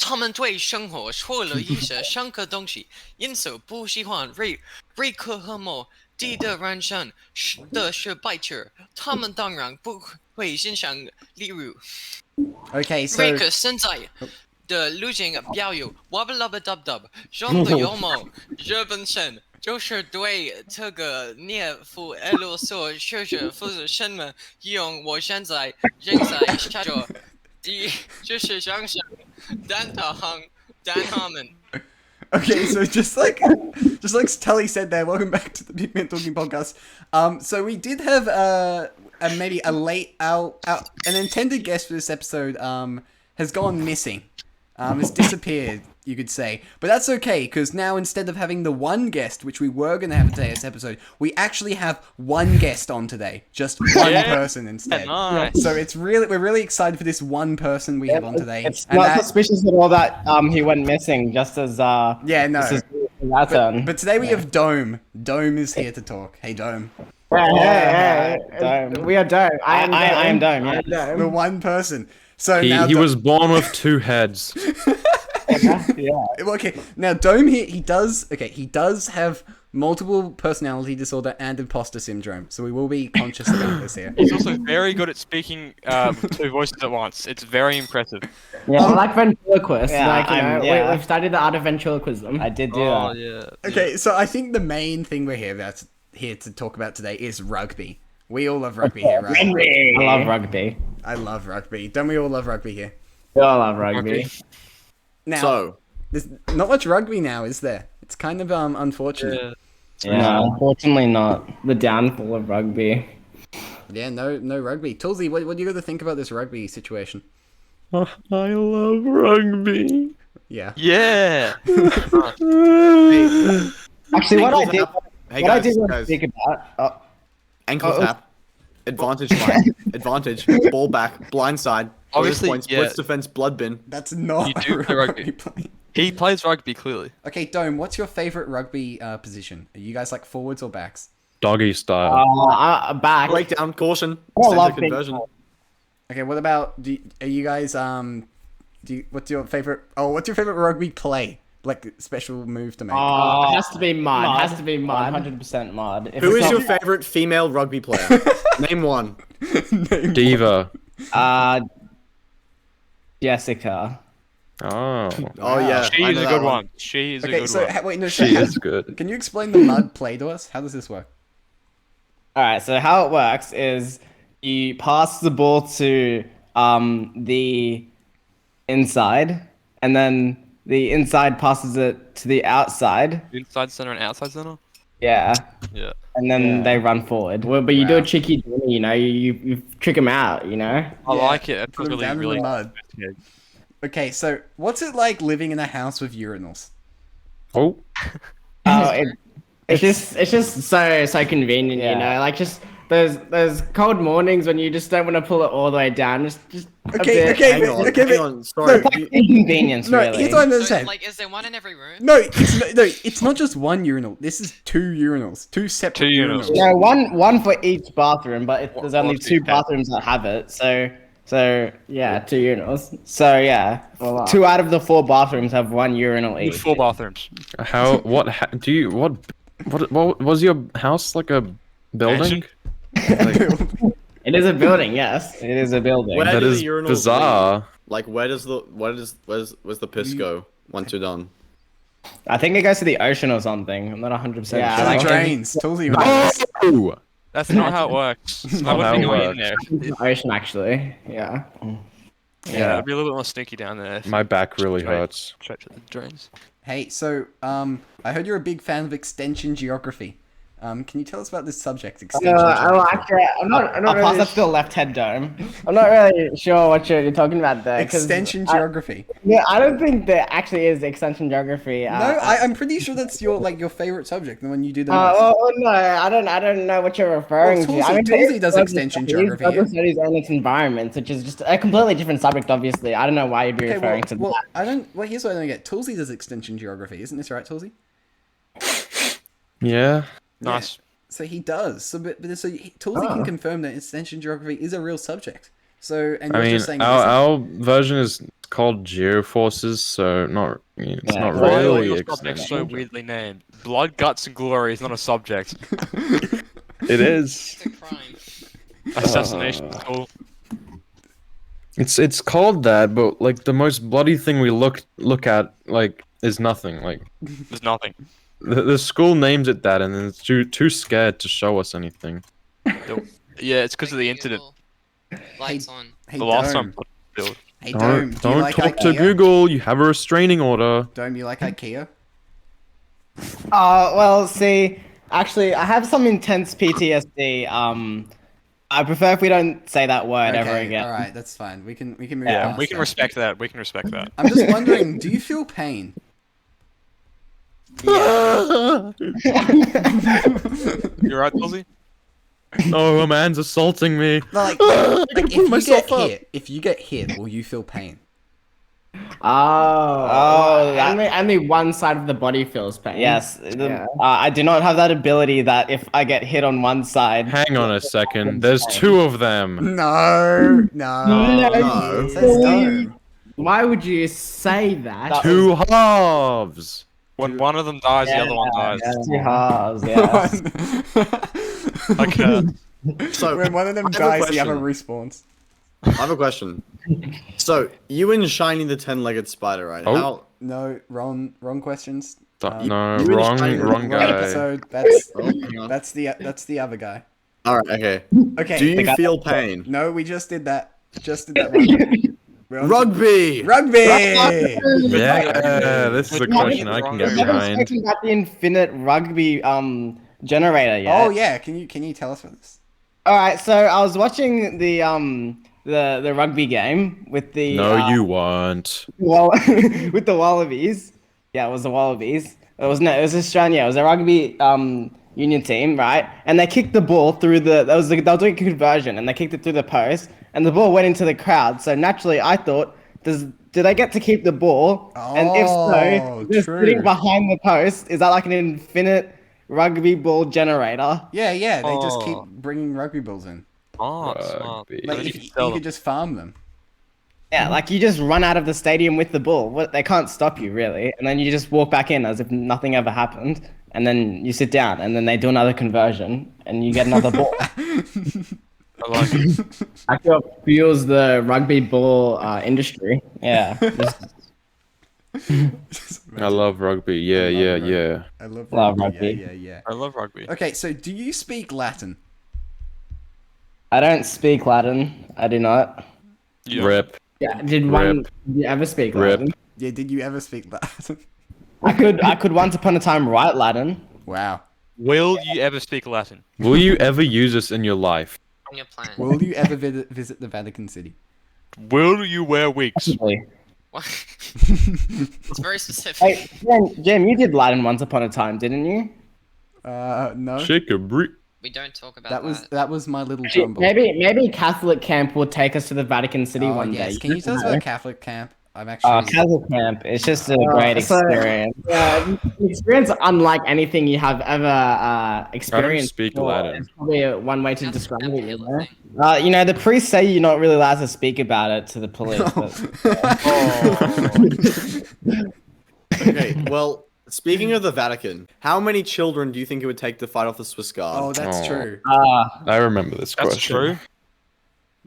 他们对生活说了一些深刻东西，因此不喜欢瑞克和莫蒂的人生的失败者。他们当然不会欣赏，例如 Okay, so 瑞克现在的路径标有 wobble lubba dub dub，人的幽默，这本身就是对这个念夫 L 所学着负责什么用。我现在正在下着第就是想想Dan Harmon. okay, so just like Tully said there, welcome back to the Big Man Talking Podcast. So we did have maybe a late an intended guest for this episode has gone missing. Has disappeared, you could say. But that's okay, because now instead of having the one guest, which we were going to have in today's episode, we actually have one guest on today. Just one person instead. Nice. So we're really excited for this one person we have on today. It's not suspicious at all that he went missing, just as Yeah, no. This is our turn. But today we have Dome. Dome is here to talk. Hey, Dome. Hey, Dome. We are Dome. I am Dome. I Yeah. am Dome. The one person. So He, now he was born with two heads. Yeah. Okay, now Dome here, he does have multiple personality disorder and imposter syndrome, so we will be conscious about this here. He's also very good at speaking with two voices at once. It's very impressive. Yeah, like ventriloquist. Yeah, like, you know, yeah. we've studied the art of ventriloquism. I did do Oh that. yeah. Okay, so I think the main thing we're here to talk about today is rugby. We all love rugby here, right? I love rugby. I love rugby. Don't we all love rugby here? We all love rugby. Now, So, there's not much rugby now, is there? It's kind of unfortunate. Yeah, unfortunately not. The downfall of rugby. Yeah, no rugby. Tulsi, what do you got to think about this rugby situation? I love rugby. Yeah. Yeah. Actually, what I did, hey what I guys, did want to guys, speak about. ankle tap, advantage line, advantage, ball back, blind side, bonus Obviously, points, yeah. blitz defense, blood bin. That's not You do a play rugby. play. He plays rugby clearly. Okay, Dome, what's your favorite rugby position? Are you guys like forwards or backs? Doggy style. Back. Breakdown, caution, I center love being conversion. Okay, what about are you guys what's your favorite rugby play? Like special move to make? It has to be mud. It has to be mud. 100% mud. If Who it's is your not- favorite female rugby player? Name one. Diva. Jessica. Oh. Oh yeah, She I is know a that good one. She is a Okay, good so one. wait, no, She is good. Can you explain the mud play to us? How does this work? Alright, so how it works is you pass the ball to the inside, and then the inside passes it to the outside. Inside center and outside center. Yeah. Yeah. And then they run forward. Well, but you do a cheeky, you know, you trick them out, you know. I like it. It's Put 'em really, down in the really. mud. Okay, so what's it like living in a house with urinals? Oh. It's just so convenient, you Yeah. know. Like just there's cold mornings when you just don't want to pull it all the way down. Just a Okay, bit. okay, Hang on, okay, hang on. Sorry. No. you- Inconvenience, No, really. here's what I'm gonna So, say. like, is there one in every room? No, it's not just one urinal. This is two urinals, two separate Two urinals. urinals. No, one for each bathroom, but there's only What two do you have? bathrooms that have it. So yeah, two urinals. So yeah, two out of the four bathrooms have one urinal each. 4 bathrooms. How? What? Do you? What was your house like a building? Like, It is a building, yes. It is a building. Where that do is the urinals bizarre. lead? Like, where's the piss go once you're done? I think it goes to the ocean or something. I'm not 100% Yeah, sure. The like- drains. Tulsi knows. Oh! That's not how it works. I not wouldn't be how it going in there. The ocean, actually. Yeah. Yeah, it'd be a little bit more stinky down there. My back really Straight. hurts. Straight to the drains. Hey, so I heard you're a big fan of extension geography. Can you tell us about this subject, extension geography? actually, I'm not I'll pass really. that to the left head dome. I'm not really sure what you're talking about there. 'Cause Extension geography. I don't think there actually is extension geography. No, I'm pretty sure that's your favorite subject, the one you do the most. No, I don't know what you're referring Well, to. I mean, Tulsi does Local extension studies, geography, Local yeah. studies own its environments, which is just a completely different subject. Obviously, I don't know why you'd be Okay, referring to well, that. I don't. Well, here's what I don't get. Tulsi does extension geography, isn't this right, Tulsi? Yeah. Nice. So he does. So, Tulsi can confirm that extension geography is a real subject. So, and I you're mean, just saying it isn't? our version is called Geoforces, so not it's Yeah. not Why are all really your subjects so extinct. weirdly named? Blood, guts, and glory is not a subject. It is. It's a crime. Assassination is cool. It's called that, but like the most bloody thing we look at like is nothing. Like There's nothing. the school names it that, and then it's too scared to show us anything. Yeah, it's because of the incident. Lights on. Hey, The last Dome. time. Build. Hey, Dome. Do you Don't like talk IKEA? to Google. You have a restraining order. Dome, you like IKEA? Well, see, actually, I have some intense PTSD. I prefer if we don't say that word ever Okay, again. all right, that's fine. We can move Yeah, past we can that. respect that. We can respect that. I'm just wondering, do you feel pain? You right, Tulsi? Oh, a man's assaulting me. No, like if pull you myself get up. hit, will you feel pain? Only one side of the body feels pain. Yes, Yeah. I do not have that ability that if I get hit on one side. Hang on a second. There's two of them. No. No. It says Dome. Why would you say that? Two halves. When one of them dies, the other one dies. Two halves, yes. Okay. So When one of them I have a dies, the other question. respawns. I have a question. So you and Shiny the 10-legged spider, right? Oh. How? No, wrong questions. No, you wrong Wrong guy. episode. That's Oh, hang on. that's the other guy. All right. Okay. Okay. Do you feel pain? No, we just did that. One. We're on to- Rugby. Rugby. Yeah, this is a question I can get I haven't behind. spoken about the infinite rugby generator yet. Oh yeah, can you tell us about this? All right, so I was watching the rugby game with the No, you weren't. with the Wallabies. Yeah, it was the Wallabies. It was Australia. It was a rugby union team, right? And they kicked the ball through they were doing a conversion, and they kicked it through the post, and the ball went into the crowd. So naturally, I thought, do they get to keep the ball? And if so, just true. sitting behind the post, is that like an infinite rugby ball generator? Yeah, they just keep Oh. bringing rugby balls in. Smart. Rugby. And Like then you, you can you sell could them. just farm them. Yeah, like you just run out of the stadium with the ball. They can't stop you really, and then you just walk back in as if nothing ever happened, and then you sit down, and then they do another conversion, and you get another ball. I like it. Actually, it fuels the rugby ball industry. Yeah, I love rugby. Yeah, yeah, rugby. yeah. I love Love rugby. rugby. Yeah. I love rugby. Okay, so do you speak Latin? I don't speak Latin. I do not. You know, Rip. Yeah. Did you ever speak Rip. Latin? Yeah, did you ever speak Latin? I could once upon a time write Latin. Wow. Will you ever speak Latin? Will you ever use this in your life? On your plan. Will you ever visit the Vatican City? Will you wear wigs? What? It's very specific. Hey, Jim, you did Latin once upon a time, didn't you? No. Shake a brick. We don't talk about That was my little jumble. Maybe Catholic camp will take us to the Vatican City Oh, one yes. day. Can you tell us about Catholic camp? I'm actually. Catholic camp. It's just a great so- experience. An experience unlike anything you have ever experienced. speak before. Latin. It's probably one way to That's describe the it. You Halo know? thing. You know, the priests say you're not really allowed to speak about it to the police. But, Okay. Well, speaking of the Vatican, how many children do you think it would take to fight off the Swiss Guard? Oh, that's Oh. true. I remember this That's question. true.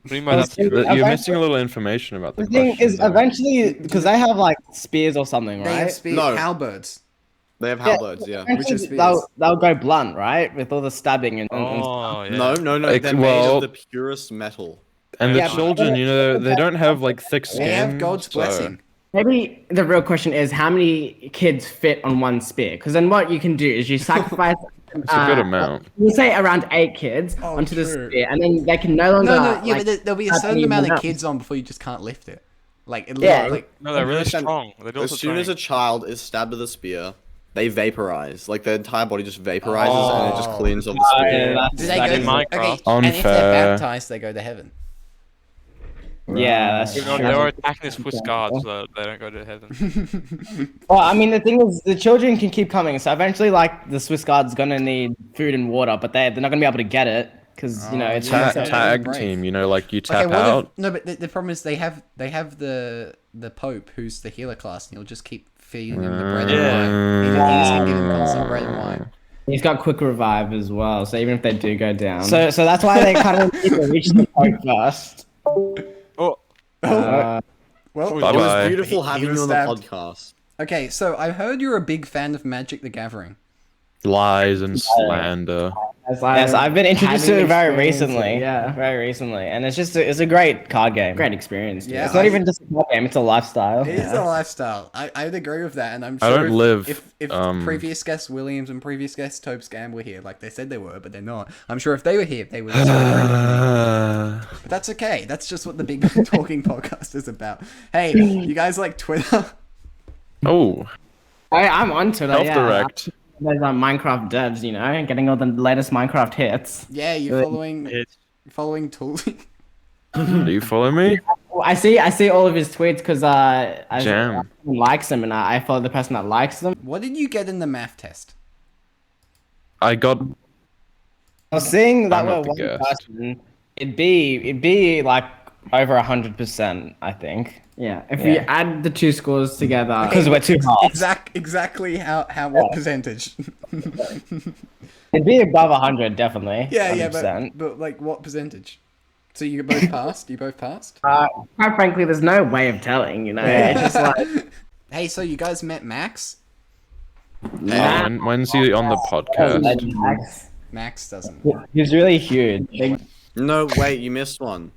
What do you mean by that's It's- true? You're missing a little information about the the thing question. is, eventually, because they have like spears or something, They have right? No. halberds. They have halberds, yeah. Which is Eventually, spears. they'll go blunt, right, with all the stabbing and Oh, yeah. No. Like, They're made well- of the purest metal. And the Yeah, children, you know, they don't have like thick skin. They have God's so- blessing. Maybe the real question is how many kids fit on one spear? Because then what you can do is you sacrifice. It's a good amount. We'll say around 8 kids Oh, onto the true. spear, and then they can no longer. No, yeah, like, but there'll be a have certain any amount of mouth. kids on before you just can't lift it. Like, it Yeah. like No, they're really Understand- strong. They do As soon as a child is stabbed with a spear, they vaporize. Like their entire body just vaporizes and it just Oh. cleans off the spear. do they That go in Minecraft. okay, and if they're Unfair. baptized, they go to heaven. Yeah, that's You know, true. they were attacking the Swiss guards, so they don't go to heaven. Well, I mean, the thing is, the children can keep coming, so eventually, like, the Swiss Guard's gonna need food and water, but they're not gonna be able to get it because you know it's yeah. Tag, Yeah. tag Brave. team, you know, like you Okay, tap what out. if, no, but the problem is they have the Pope who's the healer class, and he'll just keep feeding him the bread and wine. He just can give him constant bread and wine. He's got quick revive as well, so even if they do go down. so that's why they kind of need to reach the Pope first. Oh, Well, It Bye-bye. was beautiful He having was you on the stabbed. podcast. okay, so I heard you're a big fan of Magic the Gathering. Lies and slander. Yes, I've been introduced to it very experienced it, recently. yeah. Very recently, and it's a great card game. Great experience. Yeah. It's not even just a card game; it's a lifestyle. It is a lifestyle. I'd agree with that, and I'm sure I don't live, if um, previous guests Williams and previous guests Tope Scam were here, like they said they were, but they're not. I'm sure if they were here, they would also agree with me. But that's okay. That's just what the Big Man Talking podcast is about. Hey, you guys like Twitter? Oh, I'm on Twitter. Health yeah. Direct. There's Minecraft devs, you know, getting all the latest Minecraft hits. Yeah, you following Toolsy? Do you follow me? I see all of his tweets because Jam. likes them, and I follow the person that likes them. What did you get in the math test? I got. I was seeing that I'm we're not the one guest. person. It'd be like over 100%, I think. Yeah, if you add the two scores together, Because we're too hard. Exactly how what percentage? It'd be above 100, definitely. yeah, 100%. but like what percentage? So you both passed? You both passed? quite frankly, there's no way of telling. You know, it's just like Hey, so you guys met Max? When's he on the podcast? Max doesn't. He's really huge. No, wait, you missed one.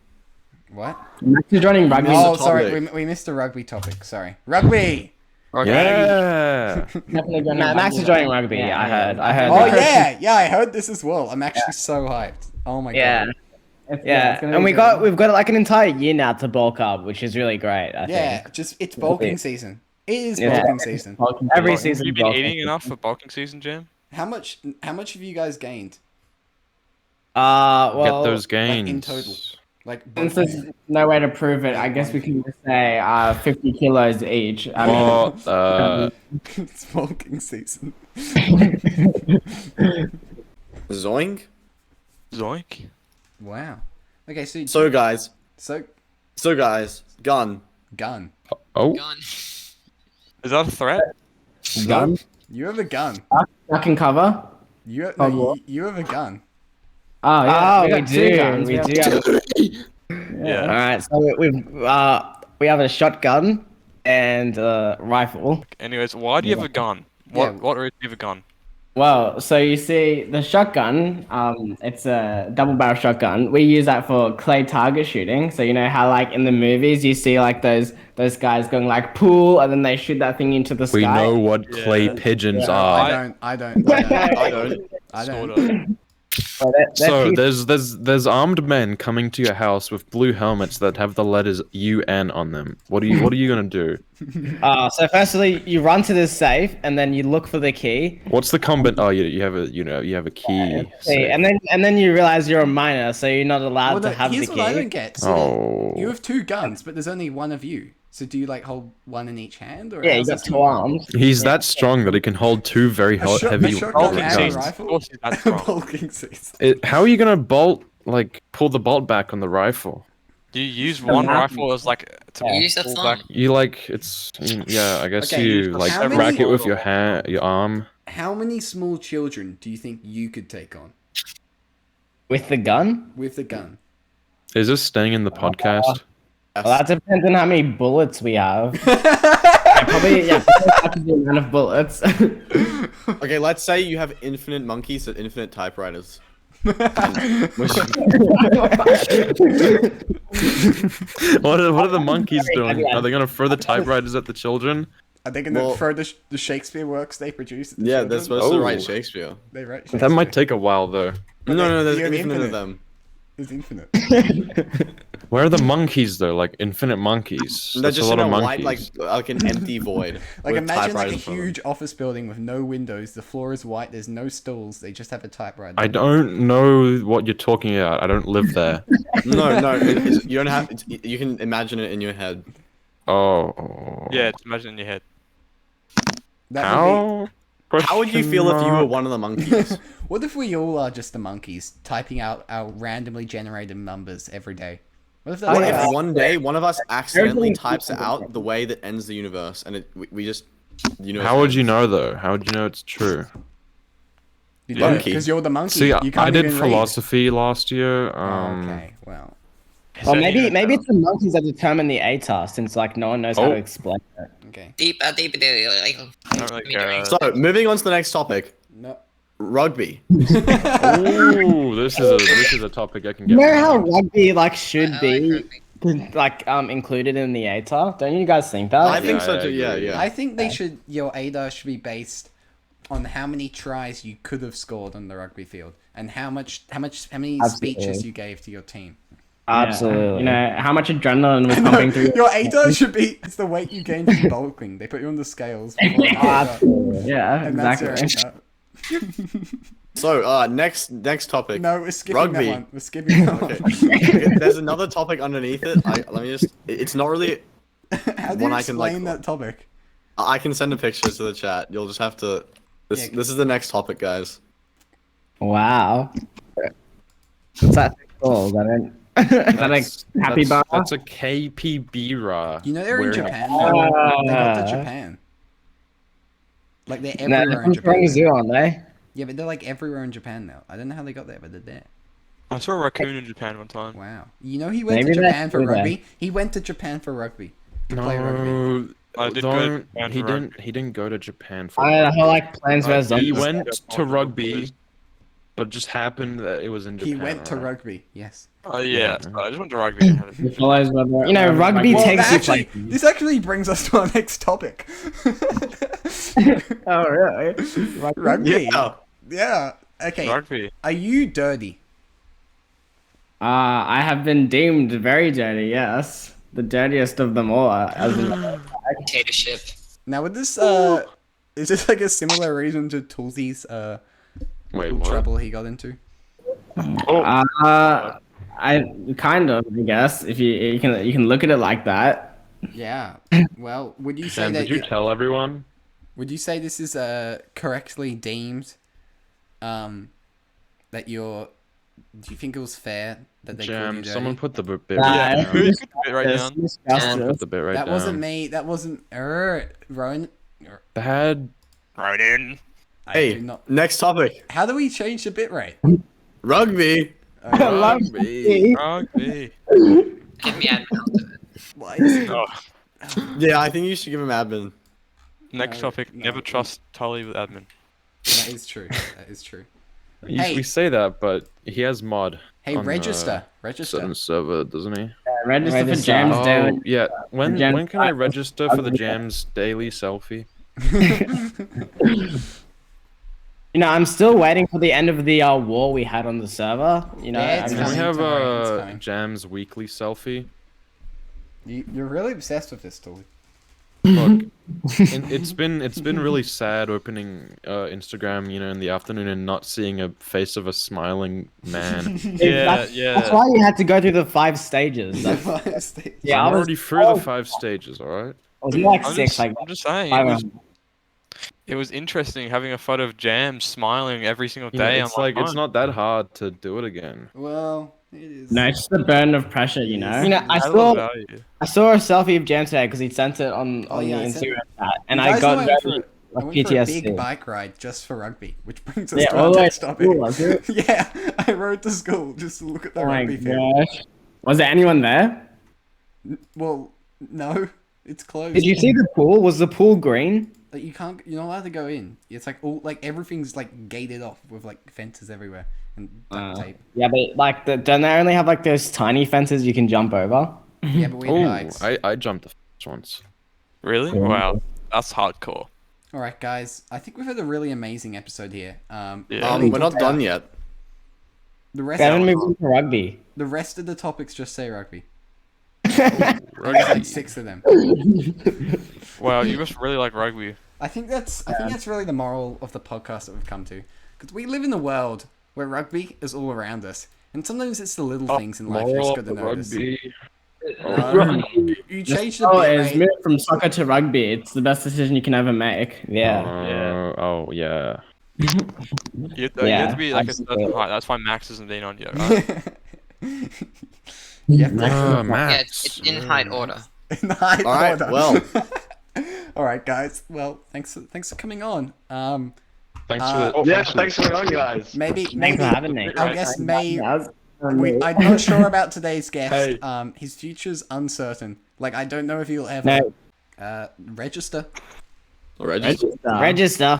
What? Max is joining rugby. Oh, the sorry, topic. we missed a rugby topic. Sorry, rugby. Yeah. Definitely joining Max is rugby. joining rugby. I heard. Oh yeah, I heard this as well. I'm actually so hyped. Oh my Yeah. god. Yeah, it's gonna and be we've got like an entire year now to bulk up, which is really great. I Yeah, think. just it's bulking season. It is Yeah. bulking season. Every have season. you been bulking. eating enough for bulking season, Jam? How much have you guys gained? Well, Get those gains. in total. Like Since there's no way to prove it, I guess we can just say 50 kilos each. I mean, What? it's bulking season. Zoink. Zoink. Wow. Okay, so So guys, gun. gun. Oh, Gun. Is that a threat? gun. You have a gun. duck and cover. You have, Oh, no, what? you have a gun. Oh yeah, Oh, we got two do. guns. We have- do. Yeah. All right, so we have a shotgun and a rifle. Anyways, why do you have a gun? Yeah. What reason do you have a gun? Well, so you see the shotgun, it's a double barrel shotgun. We use that for clay target shooting. So you know how like in the movies you see like those guys going like pool and then they shoot that thing into the sky. we know what clay Yeah. pigeons I are. don't. I don't. I Sort don't. of. Well, So they're there's armed men coming to your house with blue helmets that have the letters UN on them. What are you gonna do? so firstly, you run to this safe and then you look for the key. What's the combat? Oh, you have a key. See, and then you realize you're a minor, so you're not allowed Well, to have the here's what I don't key. get. So Oh. you have two guns, but there's only one of you. So do you like hold one in each hand, or Yeah, you how's got this two work? arms. He's that strong that he can hold two very A shot- heavy a shotgun Bulking and a season. guns. rifle? Of course he's that strong. Bulking season. How are you gonna pull the bolt back on the rifle? Do you use one rifle as like to Use the pull thumb. back? You I guess Okay, you like how rack many- it with your hand, your arm. How many small children do you think you could take on With the gun? with the gun? Is this staying in the podcast? Well, that depends on how many bullets we have. Probably the amount of bullets. Okay, let's say you have infinite monkeys and infinite typewriters. What are the monkeys doing? Are they gonna throw the typewriters at the children? Are they going to Well- throw the Shakespeare works they produce? At the Yeah, children? they're supposed to Oh. write Shakespeare. They write That might Shakespeare. take a while though. No, there's you have infinite of infinite. them. It's infinite. Where are the monkeys though? Like infinite monkeys. They're That's a just lot in of a white, monkeys. like an empty void. Like with imagine like a typewriters in front of them. huge office building with no windows. The floor is white. There's no stools. They just have a typewriter. I don't know what you're talking about. I don't live there. No, you don't have. You can imagine it in your head. Oh. Yeah, it's imagine in your head. That would How? How would you feel if you were one of the monkeys? What if we all are just the monkeys, typing out our randomly generated numbers every day? What if that's What if us? one day one of us accidentally Everything- types it out the way that ends the universe, and we just, you know. How would you know though? How would you know it's true? You Yeah. because you're the monkey. See, you can't I did even read. philosophy last year. Okay, well. Or maybe it's the monkeys that determine the ATAR, since like no one knows how to Oh. explain it. Okay. I don't really care. So, moving on to the next topic, No. rugby. Ooh, this is a topic I can You get. know how behind. rugby like should be like included in the ATAR? Don't you guys think that? I think Yeah, so I too. Yeah, agree. yeah. I think they should. Your ADA should be based on how many tries you could have scored on the rugby field, and how many speeches you gave to your team. Absolutely. You know how much adrenaline was pumping through. Your ADA should be it's the weight you gained from bulking. They put you on the scales. before and after. Absolutely. Yeah, And that's exactly. your ADA. So, next topic. No, we're skipping Rugby. that one. We're skipping that one. Okay. There's another topic underneath it. Let me just. It's not really. How do you One I can, like- explain that topic? I can send a picture to the chat. You'll just have to. This Yeah. this is the next topic, guys. Wow. What's that thing called? I don't. Is that like happy bar? That's a KPB. You know they're in Where- Japan now. They got to Japan. Like they're No, everywhere they're in from Japan. Zoo, aren't they? Yeah, but they're like everywhere in Japan now. I don't know how they got there, but they're there. I saw a raccoon in Japan one time. Wow. You know he went Maybe to that's Japan for true, though. rugby? He went to Japan for rugby. To play rugby. No, I did go to don't. Japan He for didn't. rugby. He didn't go to Japan for. I rugby. like Plants vs He Zombies. went to rugby, but just happened that it was in Japan. He went to right? rugby, yes. Oh yeah, I just went to rugby. and had a- It follows whether- You know, rugby Well, takes you actually, places. this actually brings us to our next topic. Oh really? Rugby. Yeah. Yeah. Okay. Rugby. Are you dirty? I have been deemed very dirty. Yes, the dirtiest of them all. As in, Dictatorship. Now, would this is this like a similar reason to Toolsy's Wait, what? trouble he got into? I kind of, I guess, if you can look at it like that. Yeah. Well, would you say Sam, that did you tell everyone? would you say this is correctly deemed that you're do you think it was fair that they called you Jam, dirty? someone put the bit Nah, right Yeah, down. who put the bit right It's down? Someone disgusting. put the bit right That down. wasn't me. That wasn't Rowan. Bad. Right in. I Hey, do not. next topic. How do we change the bit rate? Rugby. Rugby. Rugby. Give me admin. Why is it- Oh, Yeah, I think you should give him admin. next No, topic. no. Never trust Tully with admin. That is true. That is true. You- Hey. We say that, but he has mod. Hey, on, register. Register. Certain server, doesn't he? Register for Register. Jams Oh, Daily. yeah. When Jam- can I register for the Jams daily selfie? You know, I'm still waiting for the end of the war we had on the server. You know, Yeah, it's I'm Can just, we coming, have don't worry, it's a coming. Jams weekly selfie? You're really obsessed with this, Tully. Look, it's been really sad opening Instagram, in the afternoon and not seeing a face of a smiling man. Yeah, that's yeah. why you had to go through the 5 stages. That's, yeah, I'm I was already through the 5 stages. All right. I was like I'm 6, just, like I'm just saying, five, it was interesting having a photo of Jam smiling every single Yeah, day. it's on my like it's phone. not that hard to do it again. Well, it is. No, it's just the burden of pressure, you know. You know, I I love saw value. I saw a selfie of Jam today because he sent it on yeah, the I sent Instagram it. chat, and You I guys got know very, I went for a big PTSD. bike ride just for rugby, which brings us Yeah, to all our the way next to topic. school, was it? Yeah, I rode to school just to look at the Oh my rugby field. gosh! Was there anyone there? Well, no, it's closed. Did you see the pool? Was the pool green? Like you can't, you're not allowed to go in. It's like all, like everything's like gated off with like fences everywhere and duct tape. Yeah, but like, don't they only have like those tiny fences you can jump over? Yeah, but we had Oh, bikes. I jumped the first once. Really? Wow, that's hardcore. All right, guys. I think we've had a really amazing episode here. Yeah. we We're not talked done about- yet. The rest, They haven't moved into rugby. the rest of the topics just say rugby. Rugby. There's like 6 of them. Wow, you must really like rugby. I think that's really the moral of the podcast that we've come to, because we live in a world where rugby is all around us, and sometimes it's the little things in life you just Moral got to of notice. rugby. You changed the Oh, bit it's rate. moved from soccer to rugby. It's the best decision you can ever make. Yeah. Oh yeah. You have Yeah, to be like a absolutely. certain height. That's why Max isn't been on yet, right? Yeah, Yeah, Max. it's in height order. in the high All right, order. well. All right, guys. Well, thanks for coming on. Thanks Uh, for the. Yeah, thanks for coming on, guys. maybe Thanks for having me. I guess That was- I'm not sure about today's guest. Hey. His future's uncertain. Like, I don't know if he'll ever No. register. Alright. Register.